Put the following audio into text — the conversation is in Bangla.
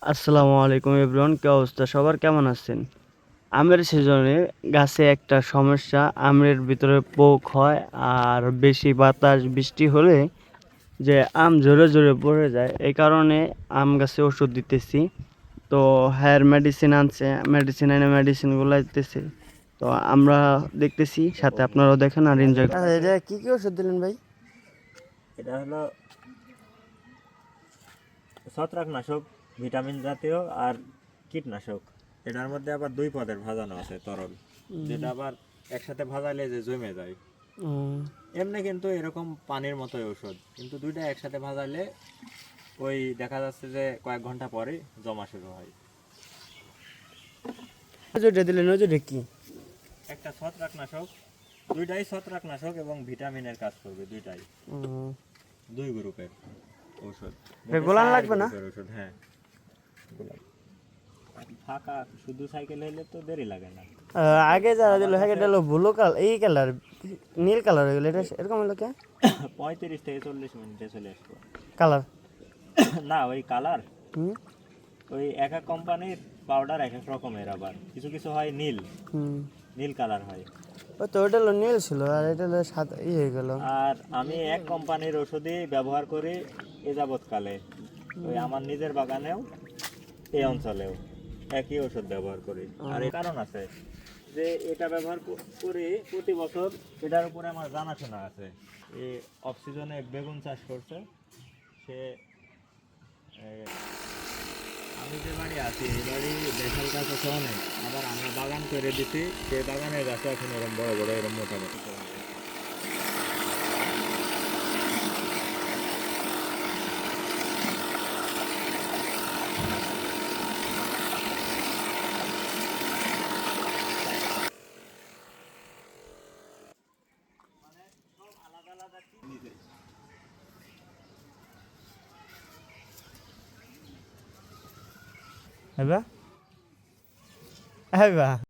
আসসালামু আলাইকুম এভরিওয়ান, কি অবস্থা সবার, কেমন আছেন? আমের সিজনে গাছে একটা সমস্যা, আমের ভিতরে পোক হয়। আর বেশি বাতাস বৃষ্টি হলে যে আম ঝরে ঝরে পড়ে যায়, এই কারণে আম গাছে ওষুধ দিতেছি। তো হ্যার মেডিসিন আনছে, মেডিসিন এনে মেডিসিন গুলাইতেছে। তো আমরা দেখতেছি, সাথে আপনারাও দেখেন আর এনজয়। এটা কি কি ওষুধ দিলেন ভাই? এটা হলো ছত্রাকনাশক, ভিটামিন জাতীয় আর কীটনাশক। এটার মধ্যে আবার দুই পদের ভাজানো আছে তরল, যেটা আবার একসাথে ভাজাইলে যে জমে যায়। এমনি কিন্তু এরকম পানির মতোই ওষুধ, কিন্তু দুইটা একসাথে ভাজাইলে ওই দেখা যাচ্ছে যে কয়েক ঘন্টা পরে জমা শুরু হয়। যেটা দিলেন ওই যেটা কি? একটা ছত্রাকনাশক, দুইটাই ছত্রাকনাশক এবং ভিটামিনের কাজ করবে দুইটাই, দুই গ্রুপের ওষুধ। গোলান লাগবে না? ওষুধ, হ্যাঁ গোলান। ফাঁকা শুধু সাইকেল হইলে তো দেরি লাগে না। আগে যারা দিল হ্যাঁ এটা হলো ব্লু কালার, এই কালার নীল কালার হয়ে গেল, এটা এরকম হলো কে? 35 থেকে 40 মিনিটে চলে আসবো। কালার না ওই কালার, ওই এক এক কোম্পানির পাউডার এক এক রকমের, আবার কিছু কিছু হয় নীল, নীল কালার হয়। ও তো ওটা হলো নীল ছিল আর এটা হলো সাদা হয়ে গেল। আর আমি এক কোম্পানির ওষুধই ব্যবহার করি এ যাবৎকালে, ওই আমার নিজের বাগানেও এই অঞ্চলেও একই ওষুধ ব্যবহার করি। আর এর কারণ আছে যে এটা ব্যবহার করি প্রতি বছর, এটার উপরে আমার জানাশোনা আছে। এই অফ সিজনে বেগুন চাষ করছে সে। আমি যে বাড়ি আছি এই বাড়ি দেখাল গাছ আছে অনেক, আবার আমরা বাগান করে দিছি, সেই বাগানের গাছে এখন এরকম বড় বড় এরকম মোটামুটি। আলাদা আলাদা হ্যাঁ হ্যাঁ